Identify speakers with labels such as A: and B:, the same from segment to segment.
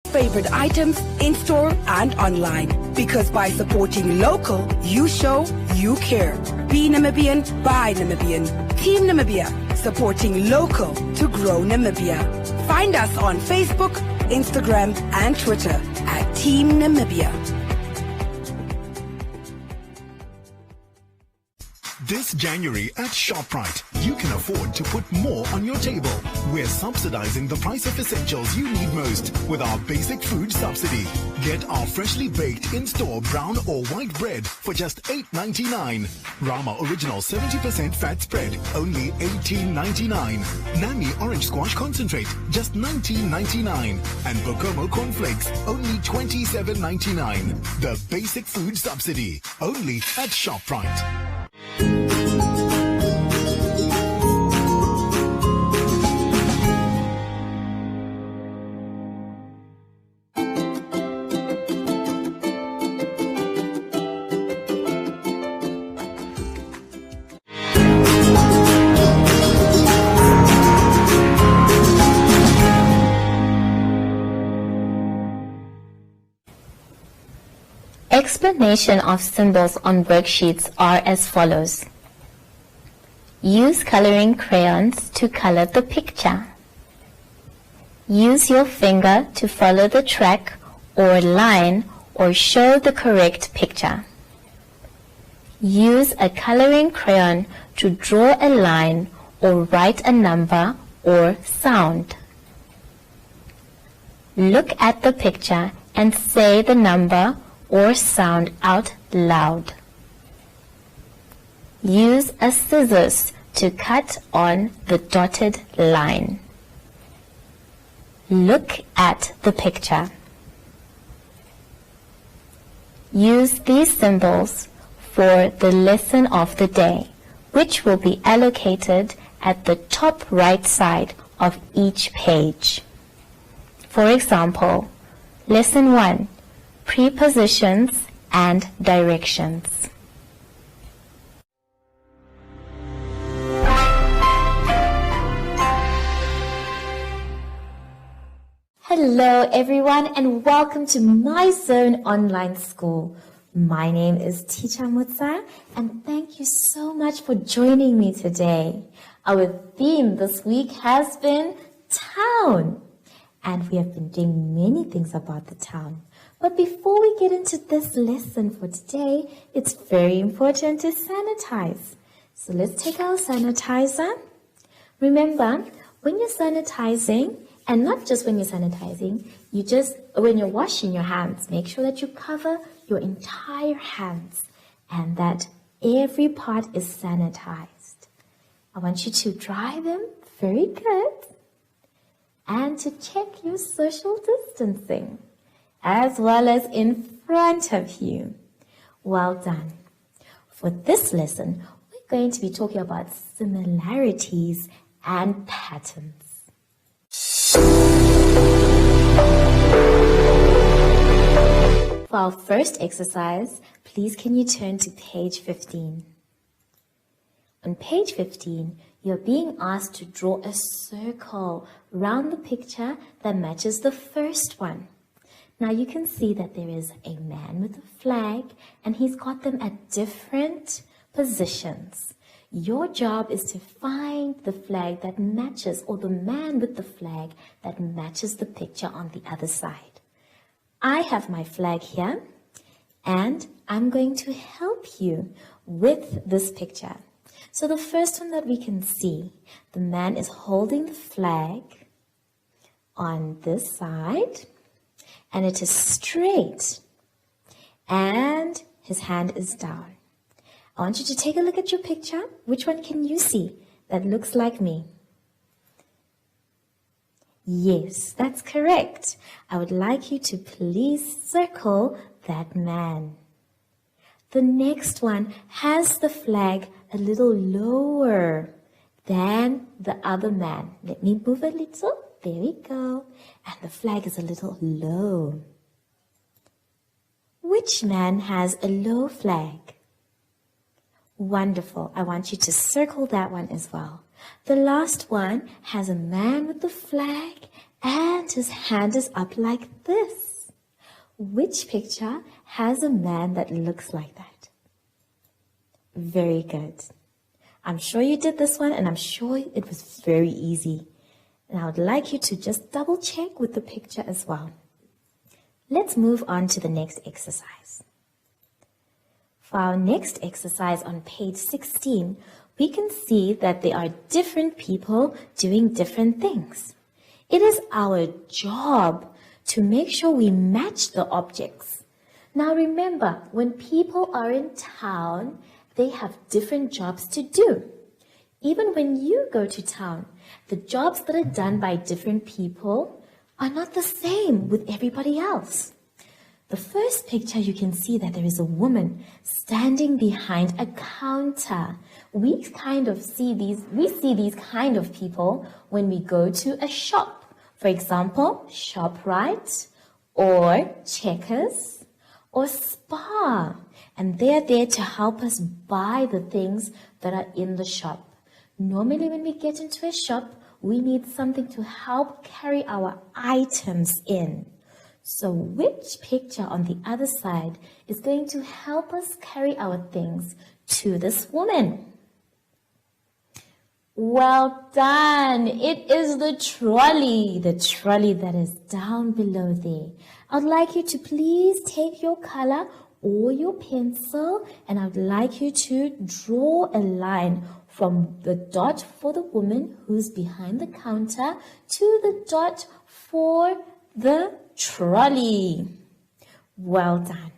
A: favorite items in-store and online. Because by supporting local, you show you care. Be Namibian, buy Namibian. Team Namibia, supporting local to grow Namibia. Find us on Facebook, Instagram and Twitter at Team Namibia.
B: This January at ShopRite, you can afford to put more on your table. We're subsidizing the price of essentials you need most with our basic food subsidy. Get our freshly baked in-store brown or white bread for just $8.99. Rama Original 70% fat spread, only $18.99. Nami Orange Squash Concentrate, just $19.99. And Bokomo Cornflakes, only $27.99. The basic food subsidy, only at ShopRite.
C: Explanation of symbols on worksheets are as follows. Use coloring crayons to color the picture. Use your finger to follow the track or line or show the correct picture. Use a coloring crayon to draw a line or write a number or sound. Look at the picture and say the number or sound out loud. Use a scissors to cut on the dotted line. Look at the picture. Use these symbols for the lesson of the day, which will be allocated at the top right side of each page. For example, Lesson 1, Prepositions and Directions. Hello everyone and welcome to My Zone Online School. My name is Teacher Mutsa and thank you so much for joining me today. Our theme this week has been town, and we have been doing many things about the town. But before we get into this lesson for today, it's very important to sanitize. So let's take our sanitizer. Remember, when you're sanitizing, and not just when you're sanitizing, when you're washing your hands, make sure that you cover your entire hands and that every part is sanitized. I want you to dry them very good and to check your social distancing, as well as in front of you. Well done. For this lesson, we're going to be talking about similarities and patterns. For our first exercise, please can you turn to page 15. On page 15, you're being asked to draw a circle around the picture that matches the first one. Now you can see that there is a man with a flag and he's got them at different positions. Your job is to find the flag that matches, or the man with the flag that matches the picture on the other side. I have my flag here and I'm going to help you with this picture. So the first one that we can see, the man is holding the flag on this side and it is straight and his hand is down. I want you to take a look at your picture. Which one can you see that looks like me? Yes, that's correct. I would like you to please circle that man. The next one has the flag a little lower than the other man. Let me move a little. There we go. And the flag is a little low. Which man has a low flag? Wonderful. I want you to circle that one as well. The last one has a man with the flag And his hand is up like this. Which picture has a man that looks like that? Very good. I'm sure you did this one, and I'm sure it was very easy. And I would like you to just double check with the picture as well. Let's move on to the next exercise. For our next exercise on page 16, we can see that there are different people doing different things. It is our job to make sure we match the objects. Now remember, when people are in town, they have different jobs to do. Even when you go to town, the jobs that are done by different people are not the same with everybody else. The first picture, you can see that there is a woman standing behind a counter. We see these kind of people when we go to a shop. For example, ShopRite or Checkers or Spar. And they're there to help us buy the things that are in the shop. Normally when we get into a shop, we need something to help carry our items in. So which picture on the other side is going to help us carry our things to this woman? Well done! It is the trolley that is down below there. I'd like you to please take your color or your pencil, and I'd like you to draw a line from the dot for the woman who's behind the counter to the dot for the trolley. Well done.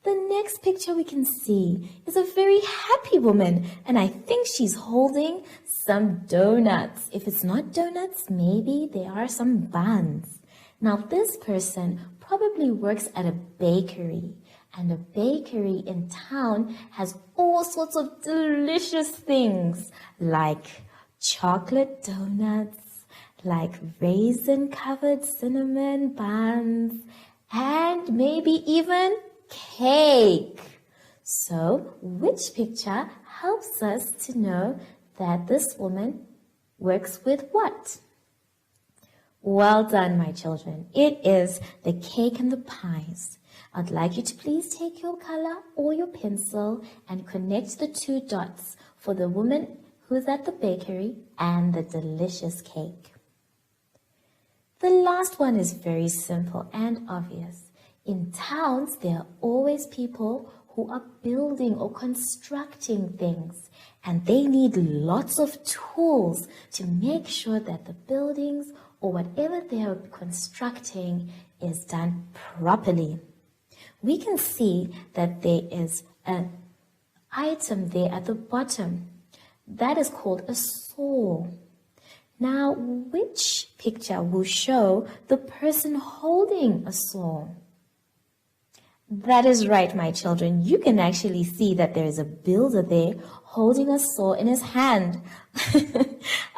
C: The next picture we can see is a very happy woman, and I think she's holding some donuts. If it's not donuts, maybe there are some buns. Now this person probably works at a bakery, and a bakery in town has all sorts of delicious things like chocolate donuts, like raisin-covered cinnamon buns, and maybe even cake. So, which picture helps us to know that this woman works with what? Well done, my children. It is the cake and the pies. I'd like you to please take your color or your pencil and connect the two dots for the woman who's at the bakery and the delicious cake. The last one is very simple and obvious. In towns, there are always people who are building or constructing things, and they need lots of tools to make sure that the buildings or whatever they are constructing is done properly. We can see that there is an item there at the bottom that is called a saw. Now, which picture will show the person holding a saw? That is right, my children. You can actually see that there is a builder there holding a saw in his hand,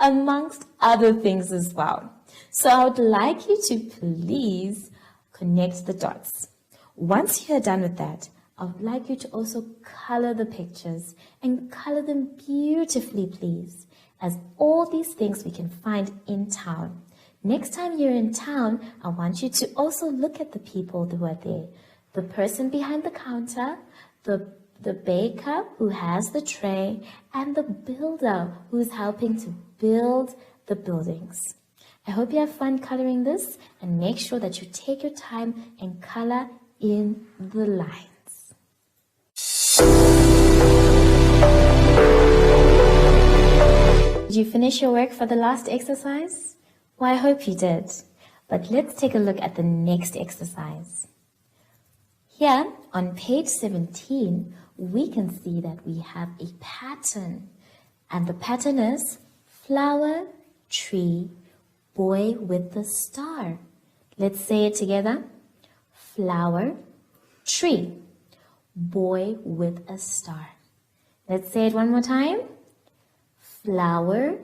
C: amongst other things as well. So I would like you to please connect the dots. Once you're done with that, I would like you to also color the pictures and color them beautifully, please, as all these things we can find in town. Next time you're in town, I want you to also look at the people who are there. The person behind the counter, the baker who has the tray, and the builder who's helping to build the buildings. I hope you have fun coloring this, and make sure that you take your time and color in the lines. Did you finish your work for the last exercise? Well, I hope you did. But let's take a look at the next exercise. Here on page 17, we can see that we have a pattern. And the pattern is flower, tree, boy with the star. Let's say it together. Flower, tree, boy with a star. Let's say it one more time. Flower,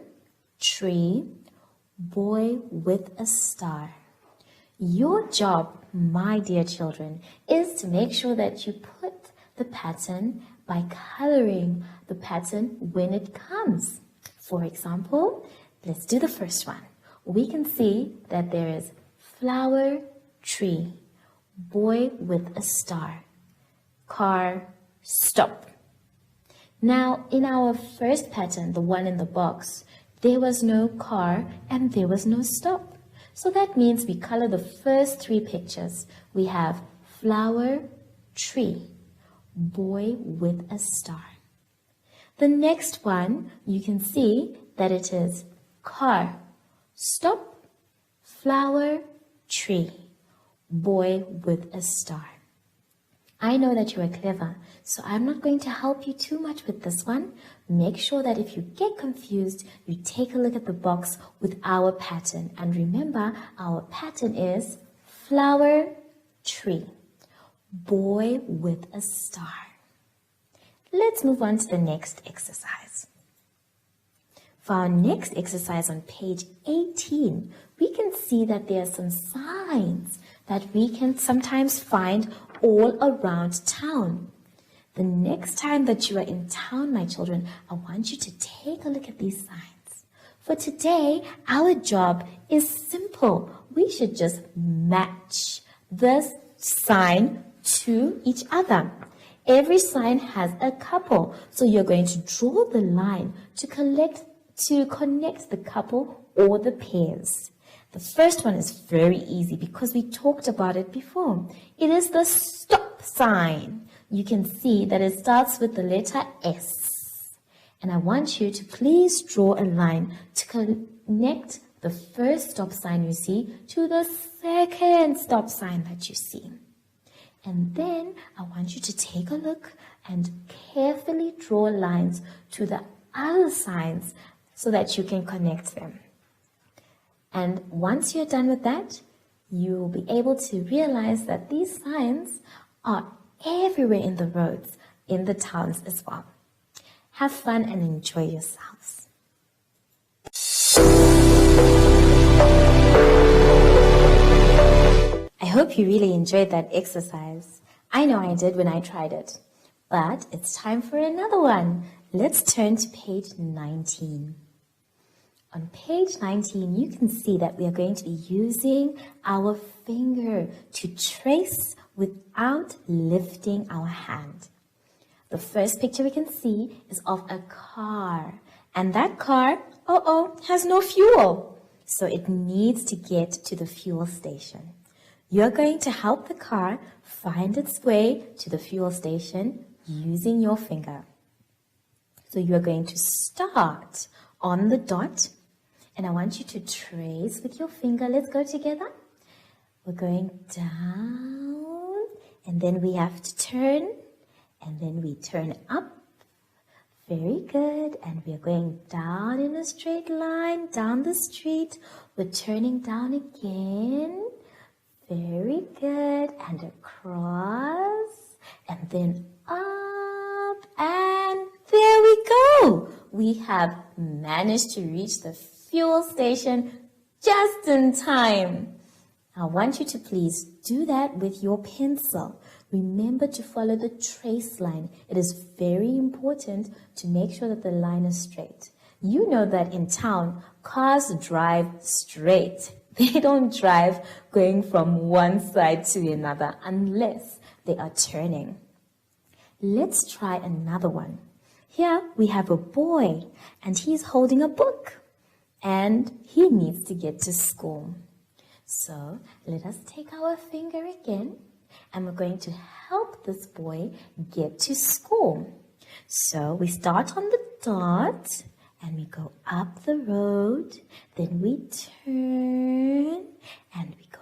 C: tree, boy with a star. Your job, my dear children, is to make sure that you put the pattern by coloring the pattern when it comes. For example, let's do the first one. we can see that there is flower, tree, boy with a star, car, stop. Now, in our first pattern, the one in the box, there was no car and there was no stop. So that means we color the first three pictures. We have flower, tree, boy with a star. The next one, you can see that it is car, stop, flower, tree, boy with a star. I know that you are clever, so I'm not going to help you too much with this one. Make sure that if you get confused, you take a look at the box with our pattern. And remember, our pattern is flower, tree, boy with a star. Let's move on to the next exercise. For our next exercise on page 18, we can see that there are some signs that we can sometimes find all around town. The next time that you are in town, my children, I want you to take a look at these signs. For today, our job is simple. We should just match the sign to each other. Every sign has a couple, so you're going to draw the line to connect the couple or the pairs. The first one is very easy because we talked about it before. It is the stop sign. You can see that it starts with the letter S. And I want you to please draw a line to connect the first stop sign you see to the second stop sign that you see. And then I want you to take a look and carefully draw lines to the other signs so that you can connect them. And once you're done with that, you will be able to realize that these signs are everywhere in the roads, in the towns as well. Have fun and enjoy yourselves. I hope you really enjoyed that exercise. I know I did when I tried it. But it's time for another one. Let's turn to page 19. On page 19, you can see that we are going to be using our finger to trace without lifting our hand. The first picture we can see is of a car. And that car, has no fuel. So it needs to get to the fuel station. You're going to help the car find its way to the fuel station using your finger. So you're going to start on the dot, and I want you to trace with your finger. Let's go together. We're going down, and then we have to turn, and then we turn up. Very good. And we're going down in a straight line, down the street. We're turning down again. Very good. And across, and then up, and there we go. We have managed to reach the fuel station just in time. I want you to please do that with your pencil. Remember to follow the trace line. It is very important to make sure that the line is straight. You know that in town, cars drive straight. They don't drive going from one side to another unless they are turning. Let's try another one. Here we have a boy and he's holding a book and he needs to get to school. So let us take our finger again and we're going to help this boy get to school. So we start on the dot and we go up the road, then we turn and we go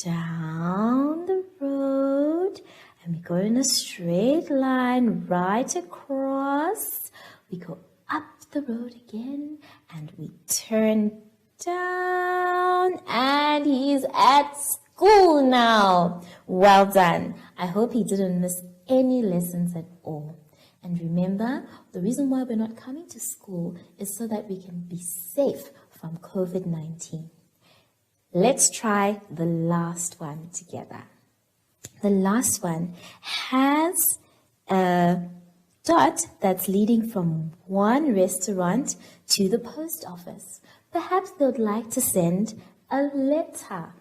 C: down the road and we go in a straight line right across. We go up the road again and we turn down and he's at school now. Well done. I hope he didn't miss any lessons at all. And remember, the reason why we're not coming to school is so that we can be safe from COVID-19. Let's try the last one together. The last one has a dot that's leading from one restaurant to the post office. Perhaps they would like to send a letter.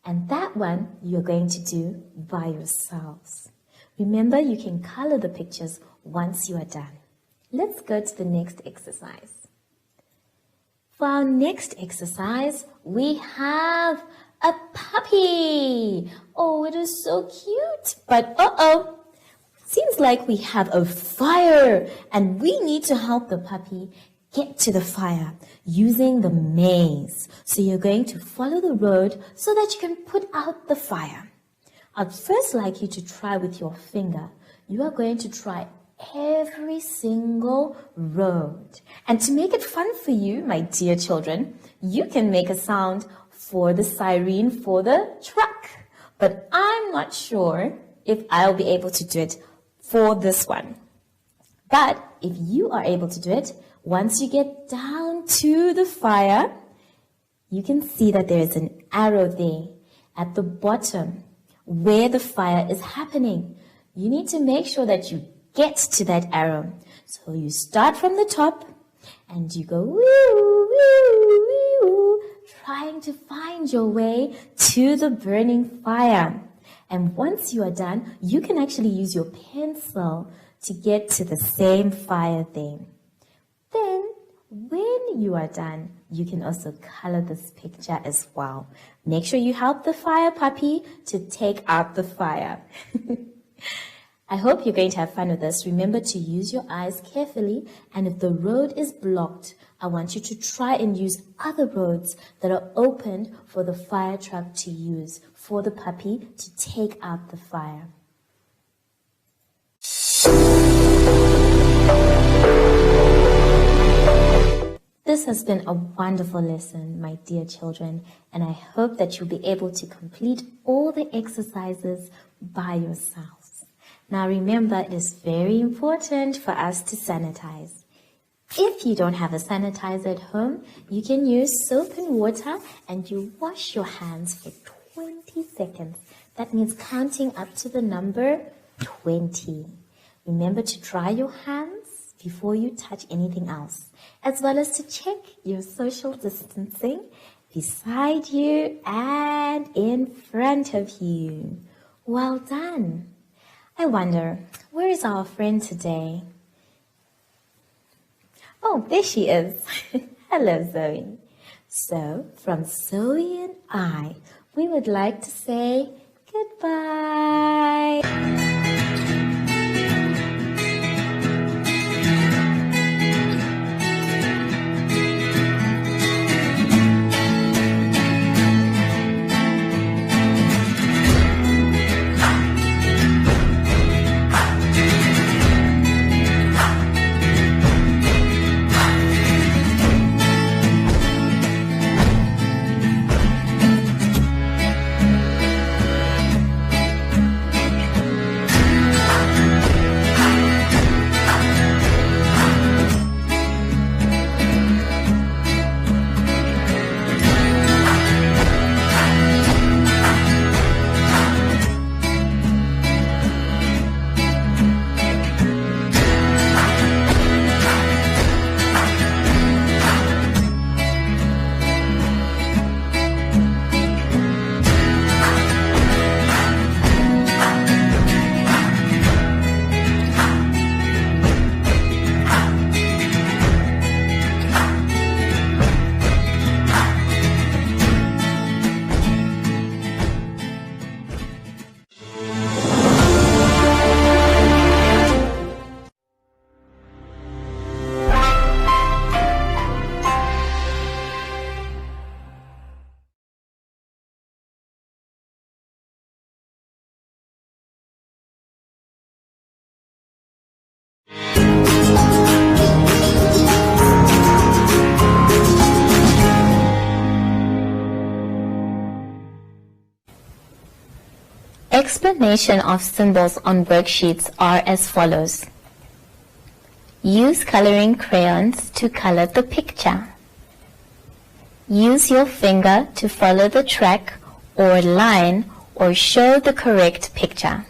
C: And that one you're going to do by yourselves. Remember, you can color the pictures once you are done. Let's go to the next exercise. For our next exercise, we have a puppy. Oh, it is so cute. But seems like we have a fire and we need to help the puppy get to the fire using the maze. So you're going to follow the road so that you can put out the fire. I'd first like you to try with your finger. You are going to try every single road. And to make it fun for you, my dear children, you can make a sound for the siren for the truck. But I'm not sure if I'll be able to do it for this one. But if you are able to do it, once you get down to the fire, you can see that there is an arrow there at the bottom where the fire is happening. You need to make sure that you get to that arrow. So you start from the top and you go woo, woo, woo, trying to find your way to the burning fire. And once you are done, you can actually use your pencil to get to the same fire there. Then, when you are done, you can also color this picture as well. Make sure you help the fire puppy to take out the fire. I hope you're going to have fun with this. Remember to use your eyes carefully, and if the road is blocked, I want you to try and use other roads that are opened for the fire truck to use, for the puppy to take out the fire. This has been a wonderful lesson, my dear children, and I hope that you'll be able to complete all the exercises by yourselves. Now remember, it is very important for us to sanitize. If you don't have a sanitizer at home, you can use soap and water and you wash your hands for 20 seconds. That means counting up to the number 20. Remember to dry your hands before you touch anything else, as well as to check your social distancing beside you and in front of you. Well done. I wonder, where is our friend today? Oh, there she is. Hello, Zoe. So, from Zoe and I, we would like to say goodbye. Explanation of symbols on worksheets are as follows. Use coloring crayons to color the picture. Use your finger to follow the track or line or show the correct picture.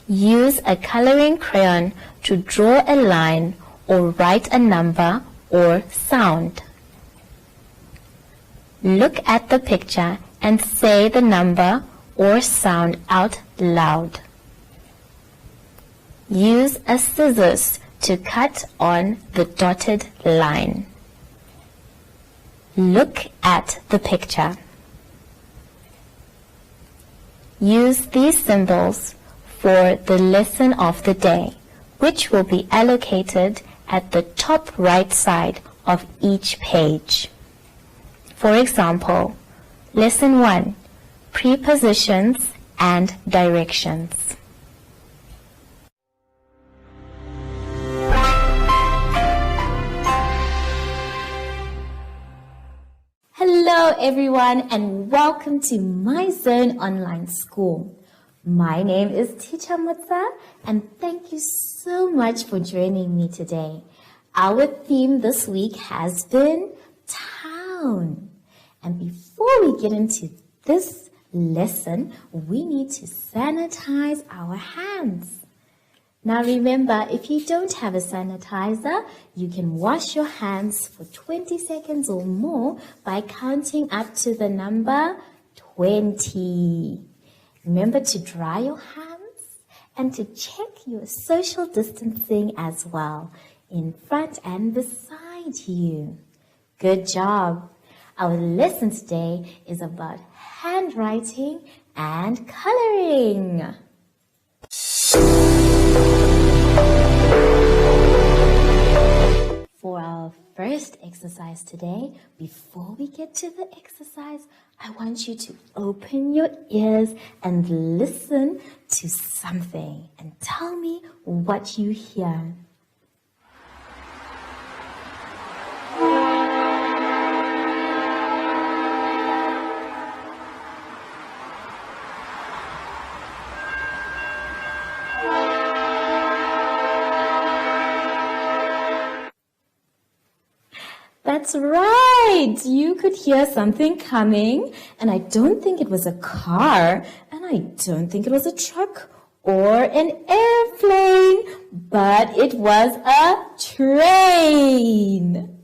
C: Use a coloring crayon to draw a line or write a number or sound. Look at the picture and say the number or sound out loud. Use a scissors to cut on the dotted line. Look at the picture. Use these symbols for the lesson of the day, which will be allocated at the top right side of each page. For example, Lesson 1, Prepositions and Directions. Hello everyone and welcome to My Zone Online School. My name is Teacher Mutsa and thank you so much for joining me today. Our theme this week has been town. And before we get into this lesson, we need to sanitize our hands. Now remember, if you don't have a sanitizer, you can wash your hands for 20 seconds or more by counting up to the number 20. Remember to dry your hands and to check your social distancing as well, in front and beside you. Good job. Our lesson today is about handwriting and coloring. For our first exercise today, before we get to the exercise, I want you to open your ears and listen to something and tell me what you hear. That's right! You could hear something coming, and I don't think it was a car, and I don't think it was a truck or an airplane, but it was a train.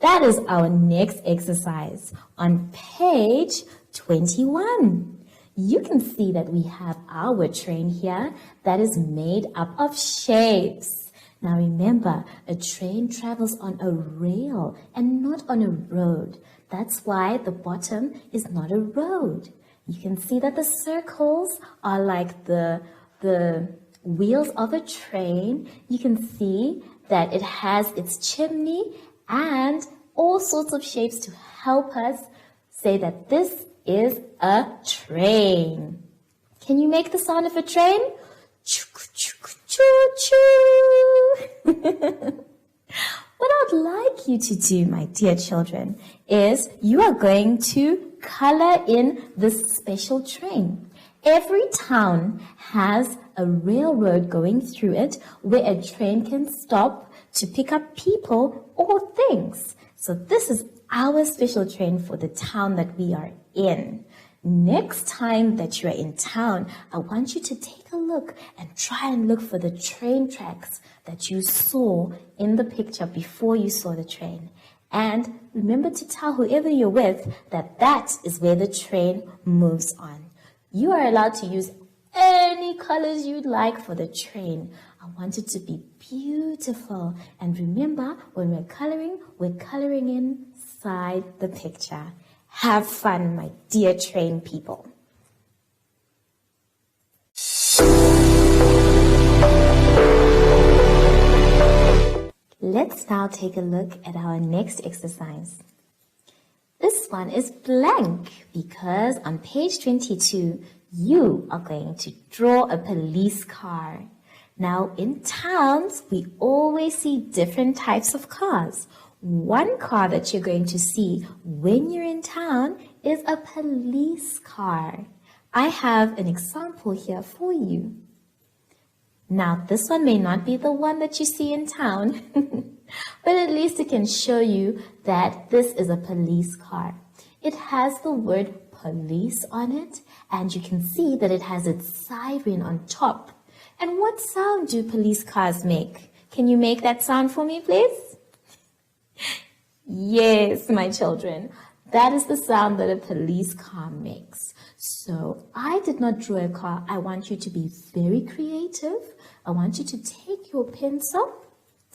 C: That is our next exercise on page 21. You can see that we have our train here that is made up of shapes. Now remember, a train travels on a rail and not on a road. That's why the bottom is not a road. You can see that the circles are like the wheels of a train. You can see that it has its chimney and all sorts of shapes to help us say that this is a train. Can you make the sound of a train? Choo-choo. What I'd like you to do, my dear children, is you are going to color in this special train. Every town has a railroad going through it where a train can stop to pick up people or things. So this is our special train for the town that we are in. Next time that you're in town, I want you to take a look and try and look for the train tracks that you saw in the picture before you saw the train. And remember to tell whoever you're with that that is where the train moves on. You are allowed to use any colors you'd like for the train. I want it to be beautiful. And remember, when we're coloring inside the picture. Have fun, my dear train people. Let's now take a look at our next exercise. This one is blank because on page 22, you are going to draw a police car. Now, in towns, we always see different types of cars. One car that you're going to see when you're in town is a police car. I have an example here for you. Now, this one may not be the one that you see in town, but at least it can show you that this is a police car. It has the word police on it, and you can see that it has its siren on top. And what sound do police cars make? Can you make that sound for me, please? Yes, my children. That is the sound that a police car makes. So I did not draw a car. I want you to be very creative. I want you to take your pencil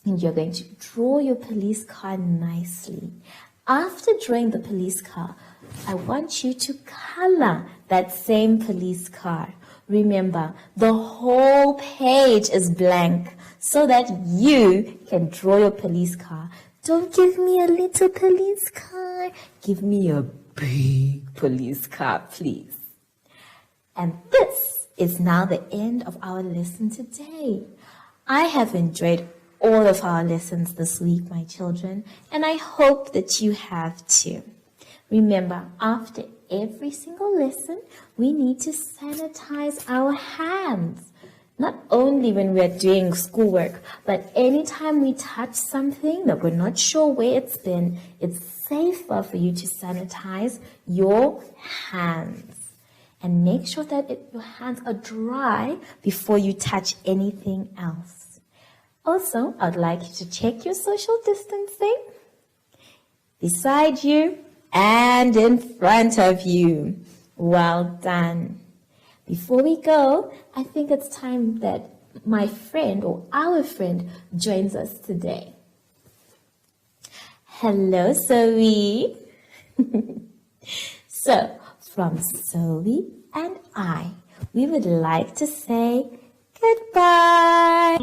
C: and you're going to draw your police car nicely. After drawing the police car, I want you to color that same police car. Remember, the whole page is blank so that you can draw your police car. Don't give me a little police car. Give me a big police car, please. And this is now the end of our lesson today. I have enjoyed all of our lessons this week, my children, and I hope that you have too. Remember, after every single lesson, we need to sanitize our hands. Not only when we are doing schoolwork, but anytime we touch something that we're not sure where it's been, it's safer for you to sanitize your hands. And make sure that your hands are dry before you touch anything else. Also, I'd like you to check your social distancing beside you and in front of you. Well done. Before we go, I think it's time that my friend or our friend joins us today. Hello, Zoe. So, from Zoe and I, we would like to say goodbye.